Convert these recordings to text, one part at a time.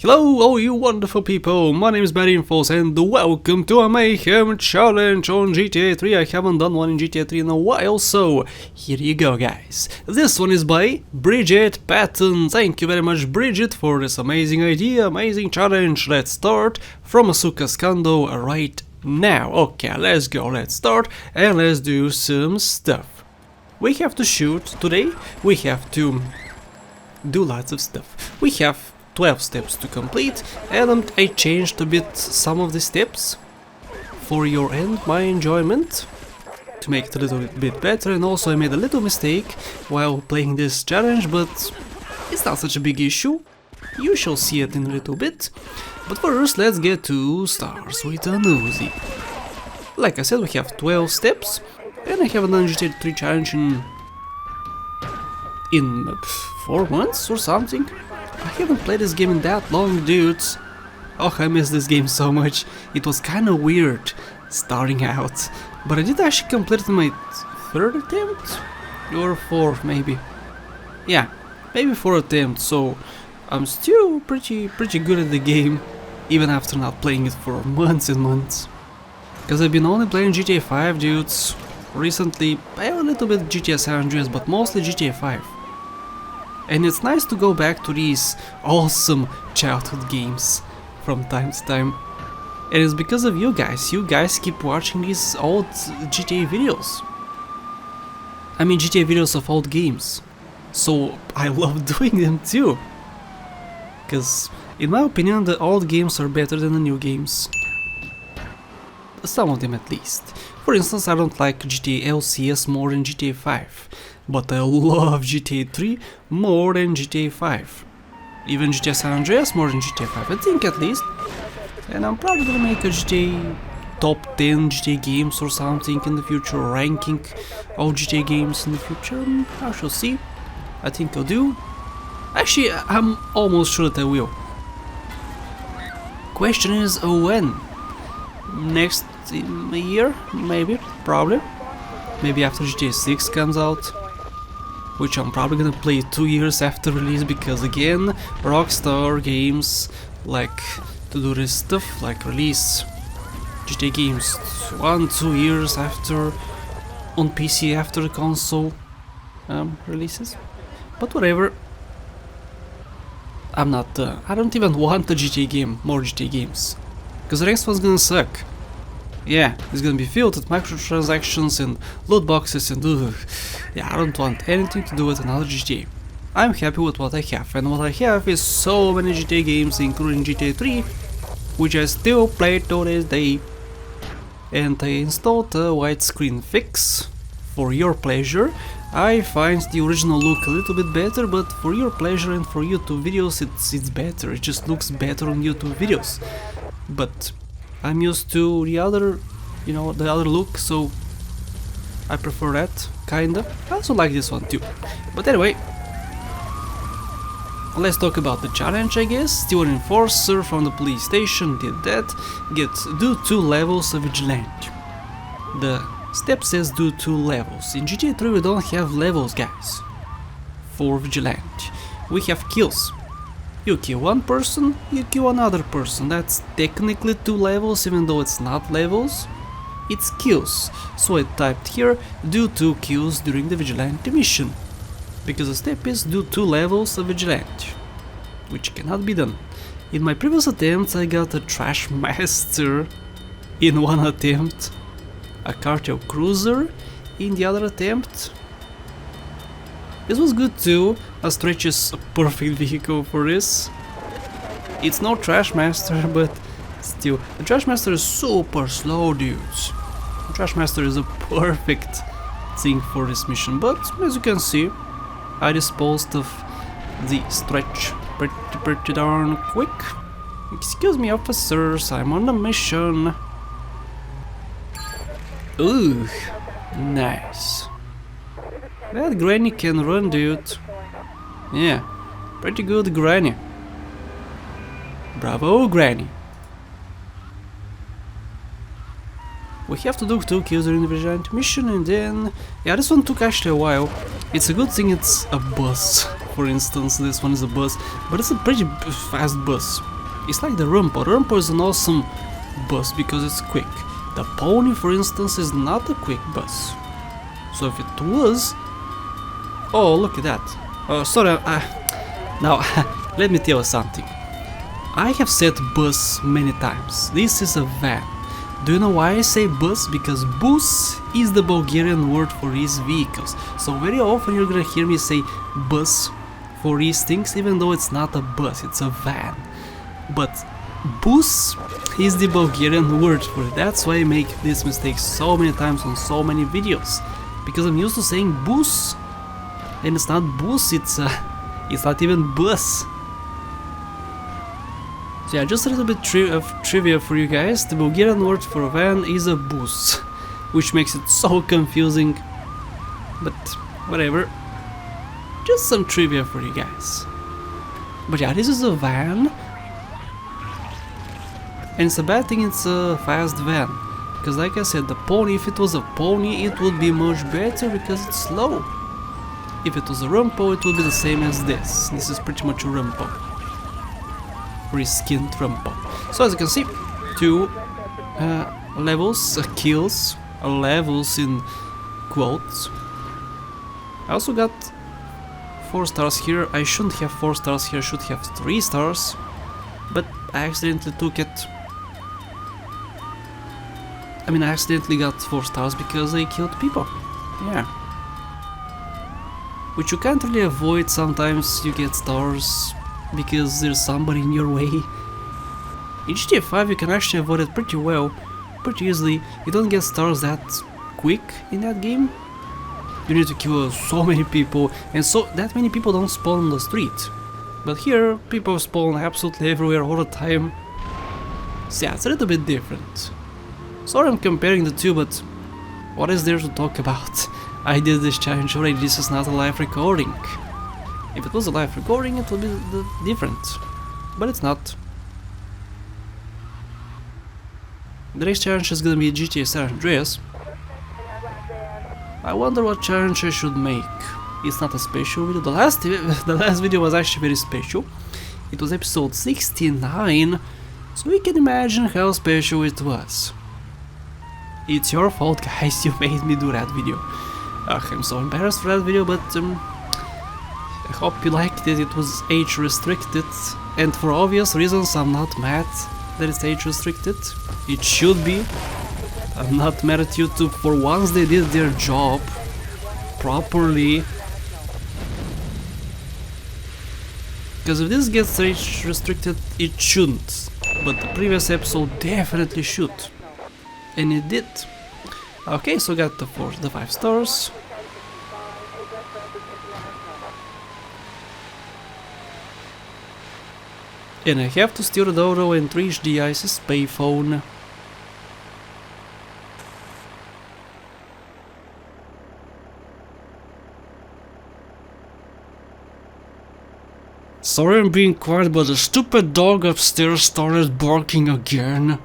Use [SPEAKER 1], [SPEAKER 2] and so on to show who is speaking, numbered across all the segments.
[SPEAKER 1] Hello all you wonderful people, my name is Infos and welcome to a Mayhem challenge on GTA 3. I haven't done one in GTA 3 in a while, so here you go guys. This one is by Bridgette Patton. Thank you very much Bridgette for this amazing idea, amazing challenge. Let's start from Asuka's condo right now. Okay, let's go, let's start and let's do some stuff. We have to shoot today, we have to do lots of stuff. We have 12 steps to complete, and I changed a bit some of the steps for your and my enjoyment to make it a little bit better, and also I made a little mistake while playing this challenge, but it's not such a big issue. You shall see it in a little bit. But first let's get to stars with a nosy. Like I said, we have 12 steps, and I haven't done GTA 3 challenge in 4 months or something. I haven't played this game in that long, dudes. Oh, I miss this game so much. It was kinda weird starting out. But I did actually complete it in my 3rd attempt? Or 4th, maybe. Yeah, maybe 4th attempt, so I'm still pretty good at the game, even after not playing it for months and months. Because I've been only playing GTA 5, dudes. Recently, I have a little bit GTA San Andreas, but mostly GTA 5. And it's nice to go back to these awesome childhood games from time to time. And it's because of you guys keep watching these old GTA videos. I mean GTA videos of old games. So I love doing them too. Because in my opinion the old games are better than the new games. Some of them at least. For instance, I don't like GTA LCS more than GTA 5. But I love GTA 3 more than GTA 5. Even GTA San Andreas more than GTA 5, I think at least. And I'm probably gonna make a GTA top 10 GTA games or something in the future, ranking all GTA games in the future. I shall see. I think I'll do. Actually, I'm almost sure that I will. Question is when? Next year? Maybe? Probably. Maybe after GTA 6 comes out. Which I'm probably gonna play 2 years after release, because again, Rockstar Games like to do this stuff, like release GTA games 1-2 years after on PC after the console releases. But whatever. I don't even want a GTA game, more GTA games, because the next one's gonna suck. Yeah, it's gonna be filled with microtransactions and loot boxes and yeah, I don't want anything to do with another GTA. I'm happy with what I have, and what I have is so many GTA games, including GTA 3, which I still play to this day. And I installed a widescreen fix for your pleasure. I find the original look a little bit better, but for your pleasure and for YouTube videos it's better. It just looks better on YouTube videos. But I'm used to the other, the other look, so I prefer that, kinda. I also like this one too. But anyway, let's talk about the challenge, I guess. Steal an enforcer from the police station, did that. Do 2 levels of vigilante. The step says do 2 levels. In GTA 3 we don't have levels, guys, for vigilante. We have kills. You kill one person, you kill another person. That's technically 2 levels, even though it's not levels. It's kills. So I typed here, do 2 kills during the vigilante mission. Because the step is do 2 levels of vigilante, which cannot be done. In my previous attempts I got a trash master in one attempt, a cartel cruiser in the other attempt. This was good too. A stretch is a perfect vehicle for this. It's no Trash Master, but still. The Trash Master is super slow, dudes. The Trash Master is a perfect thing for this mission, but as you can see, I disposed of the stretch pretty darn quick. Excuse me, officers, I'm on a mission. Ooh, nice. That granny can run, dude. Yeah, pretty good granny. Bravo, granny. We have to do 2 kills during the vigilante mission, and then... yeah, this one took actually a while. It's a good thing it's a bus, for instance. This one is a bus, but it's a pretty fast bus. It's like the Rumpo. Rumpo is an awesome bus because it's quick. The pony, for instance, is not a quick bus. So if it was... Oh, look at that. Oh, sorry, now, let me tell you something. I have said bus many times. This is a van. Do you know why I say bus? Because bus is the Bulgarian word for these vehicles. So very often you're gonna hear me say bus for these things, even though it's not a bus, it's a van. But bus is the Bulgarian word for it. That's why I make this mistake so many times on so many videos. Because I'm used to saying bus, and it's not bus, it's not even bus. So yeah, just a little bit of trivia for you guys. The Bulgarian word for a van is a bus, which makes it so confusing, but whatever. Just some trivia for you guys. But yeah, this is a van, and it's a bad thing it's a fast van, because like I said, the pony, if it was a pony, it would be much better because it's slow. If it was a Rumpo, it would be the same as this. This is pretty much a Rumpo. Reskinned Rumpo. So as you can see, 2 levels, kills, levels in quotes. I also got 4 stars here. I shouldn't have 4 stars here, I should have 3 stars. But I accidentally took it. I mean, I accidentally got 4 stars because I killed people. Yeah. Which you can't really avoid. Sometimes you get stars because there's somebody in your way. In GTA 5 you can actually avoid it pretty well, pretty easily. You don't get stars that quick in that game. You need to kill so many people, and so that many people don't spawn on the street. But here, people spawn absolutely everywhere all the time. So yeah, it's a little bit different. Sorry I'm comparing the two, but what is there to talk about? I did this challenge already, this is not a live recording. If it was a live recording, it would be different. But it's not. The next challenge is gonna be GTA San Andreas. I wonder what challenge I should make. It's not a special video. The last video was actually very special. It was episode 69, so we can imagine how special it was. It's your fault, guys, you made me do that video. I'm so embarrassed for that video, but I hope you liked it. It was age restricted, and for obvious reasons I'm not mad that it's age restricted. It should be. I'm not mad at YouTube. For once they did their job properly. Because if this gets age restricted, it shouldn't. But the previous episode definitely should. And it did. Okay, so got the 5 stars. And I have to steal the dodo and reach the ISIS payphone. Sorry I'm being quiet, but the stupid dog upstairs started barking again.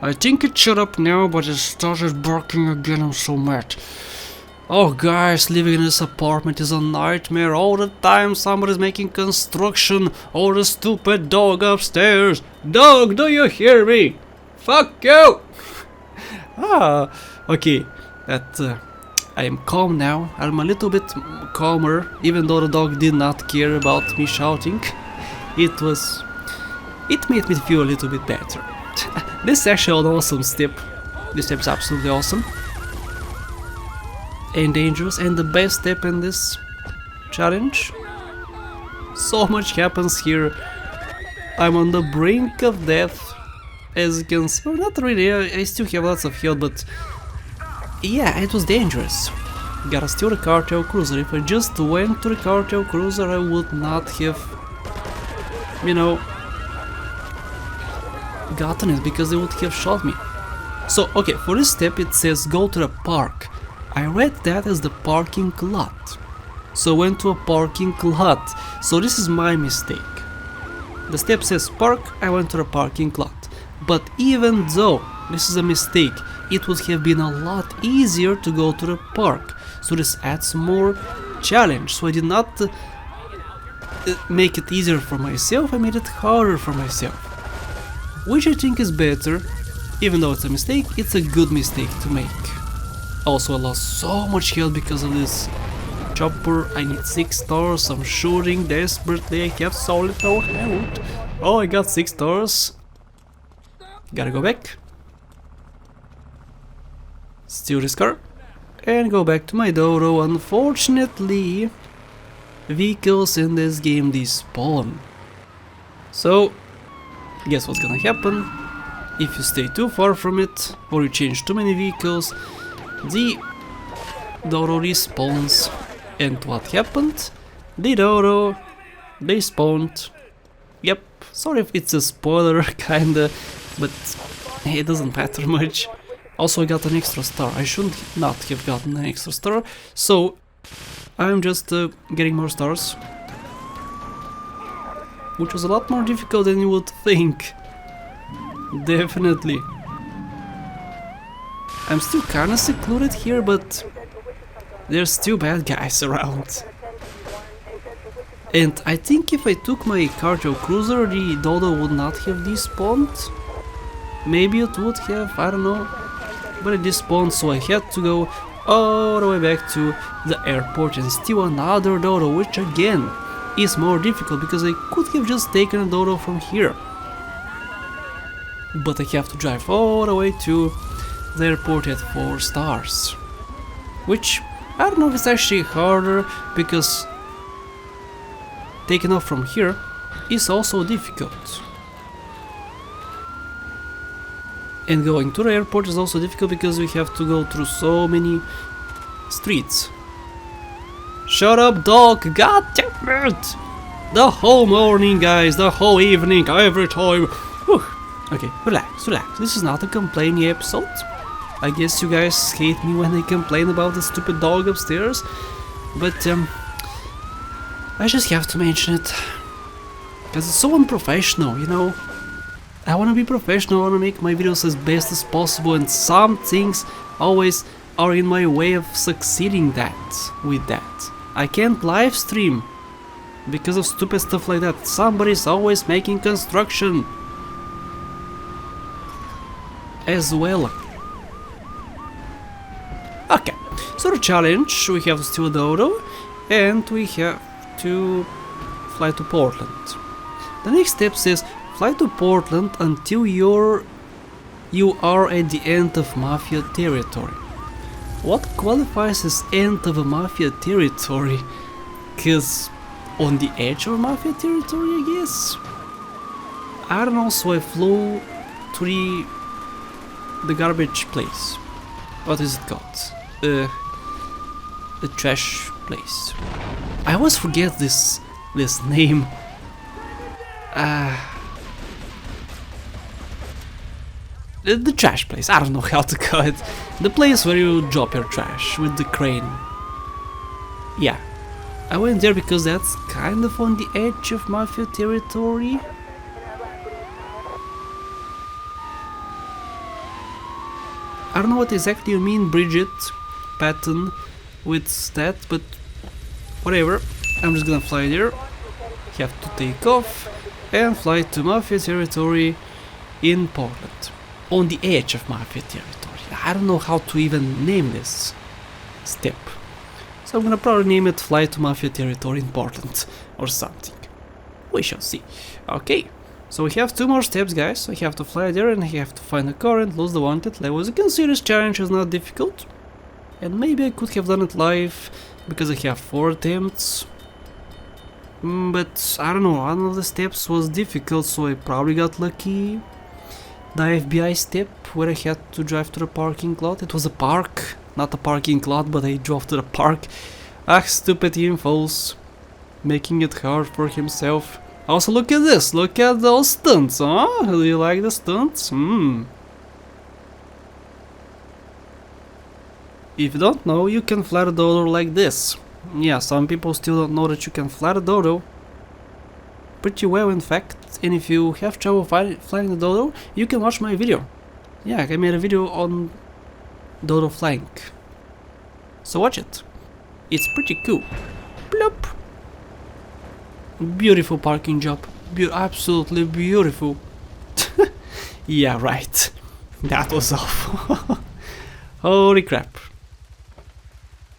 [SPEAKER 1] I think it shut up now, but it started barking again. I'm so mad. Oh guys, living in this apartment is a nightmare. All the time somebody's making construction. Oh, the stupid dog upstairs. Dog, do you hear me? Fuck you! Okay. I am calm now. I'm a little bit calmer, even though the dog did not care about me shouting. It made me feel a little bit better. This is actually an awesome step. This step is absolutely awesome. And dangerous, and the best step in this challenge. So much happens here. I'm on the brink of death. As you can see, well, not really, I still have lots of health, but yeah, it was dangerous. Gotta steal the cartel cruiser. If I just went to the cartel cruiser, I would not have, you know, gotten it, because they would have shot me. So, okay, for this step it says go to the park. I read that as the parking lot. So I went to a parking lot. So this is my mistake. The step says park, I went to the parking lot. But even though this is a mistake, it would have been a lot easier to go to the park. So this adds more challenge. So I did not make it easier for myself, I made it harder for myself. which I think is better. Even though it's a mistake, it's a good mistake to make. Also, I lost so much health because of this chopper. I need 6 stars, I'm shooting desperately, I have so little health. Oh, I got 6 stars. Gotta go back. Steal this car. And go back to my dodo. Unfortunately, vehicles in this game despawn. So, guess what's gonna happen? If you stay too far from it, or you change too many vehicles, the dodo respawns. And what happened? The dodo despawned. Yep, sorry if it's a spoiler, kinda, but it doesn't matter much. Also, I got an extra star. I should not have gotten an extra star, so I'm just getting more stars. Which was a lot more difficult than you would think. Definitely. I'm still kinda secluded here, but there's still bad guys around. And I think if I took my cargo cruiser, the dodo would not have despawned. Maybe it would have, I don't know. But it despawned, so I had to go all the way back to the airport and steal another dodo, which again is more difficult because I could have just taken a dodo from here. But I have to drive all the way to the airport at 4 stars. Which, I don't know if it's actually harder, because taking off from here is also difficult. And going to the airport is also difficult because we have to go through so many streets. Shut up, dog! God damn it! The whole morning, guys, the whole evening, every time. Whew. Okay, relax, relax. This is not a complaining episode. I guess you guys hate me when I complain about the stupid dog upstairs. But, I just have to mention it. Because it's so unprofessional, you know? I wanna be professional, I wanna make my videos as best as possible, and some things always are in my way of succeeding with that. I can't live stream because of stupid stuff like that. Somebody's always making construction as well. Okay, so the challenge, we have to steal a dodo and we have to fly to Portland. The next step says fly to Portland until you are at the end of Mafia territory. What qualifies as end of a Mafia territory? Cause on the edge of Mafia territory, I guess? I don't know, so I flew to the garbage place. What is it called? The trash place. I always forget this name. The trash place, I don't know how to call it. The place where you drop your trash with the crane. Yeah, I went there because that's kind of on the edge of Mafia territory. I don't know what exactly you mean, Bridgette Patton, with that, but whatever. I'm just gonna fly there. Have to take off and fly to Mafia territory in Portland. On the edge of Mafia territory. I don't know how to even name this step. So I'm gonna probably name it Fly to Mafia territory in Portland or something. We shall see. Okay, so we have 2 more steps, guys. So I have to fly there and I have to find a car and lose the wanted level. As you can see, this challenge is not difficult. And maybe I could have done it live because I have 4 attempts. But I don't know, one of the steps was difficult, so I probably got lucky. The FBI step where I had to drive to the parking lot. It was a park, not a parking lot, but I drove to the park. Ah, stupid infos. Making it hard for himself. Also, look at this, look at those stunts, huh? Do you like the stunts? If you don't know, you can fly a dodo like this. Yeah, some people still don't know that you can fly a dodo. Pretty well, in fact, and if you have trouble flying the dodo, you can watch my video. Yeah, I made a video on dodo flying. So watch it. It's pretty cool. Bloop. Beautiful parking job. Absolutely beautiful. Yeah, right. That was awful. Holy crap.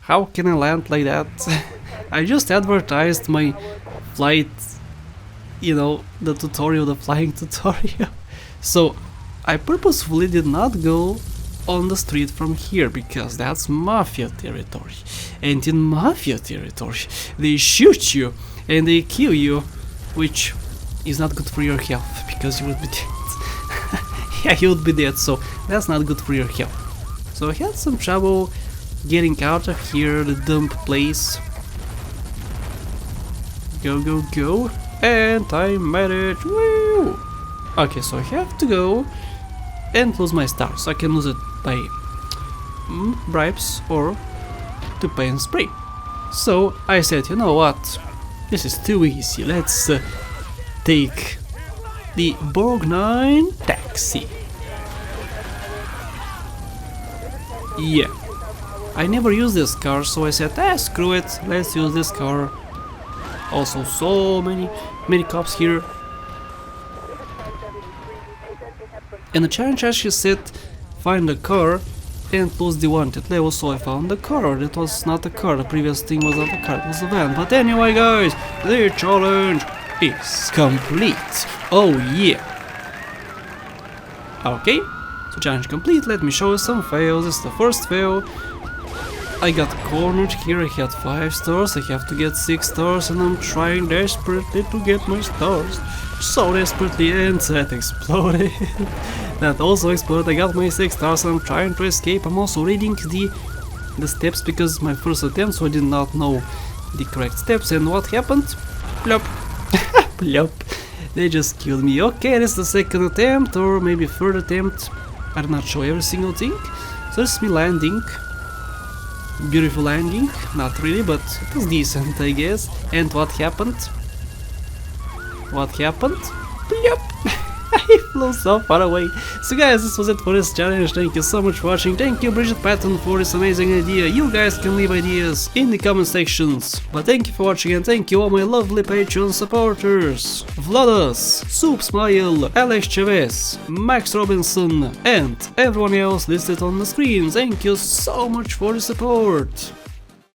[SPEAKER 1] How can I land like that? I just advertised my flight, you know, the tutorial, the flying tutorial. So I purposefully did not go on the street from here because that's mafia territory. And in mafia territory, they shoot you and they kill you, which is not good for your health because you would be dead. Yeah, you would be dead, so that's not good for your health. So I had some trouble getting out of here, the dump place. Go, go, go. And I made it. Woo! Okay, so I have to go and lose my stars. So I can lose it by bribes or to pay and spray. So I said, you know what? This is too easy. Let's take the Borg 9 taxi. Yeah. I never used this car, so I said, screw it, let's use this car. Also, so many cops here. And the challenge actually said, find a car and lose the wanted level, so I found the car. That was not a car, the previous thing was not a car, it was a van. But anyway guys, the challenge is complete. Oh yeah. Okay, so challenge complete, let me show you some fails. This is the first fail. I got cornered here, I had 5 stars, I have to get 6 stars and I'm trying desperately to get my stars. So desperately, and that exploded. That also exploded, I got my 6 stars and I'm trying to escape. I'm also reading the steps because my first attempt, so I did not know the correct steps. And what happened? Plop. Plop. They just killed me. Okay, this is the second attempt or maybe third attempt. I did not show every single thing. So this is me landing. Beautiful landing, not really, but it was decent, I guess. And what happened? What happened? Plop! I flew so far away. So guys, this was it for this challenge. Thank you so much for watching. Thank you Bridgette Patton for this amazing idea. You guys can leave ideas in the comment sections. But thank you for watching and thank you all my lovely Patreon supporters. Vladas, Soup Smile, Alex Chavez, Max Robinson and everyone else listed on the screen. Thank you so much for the support.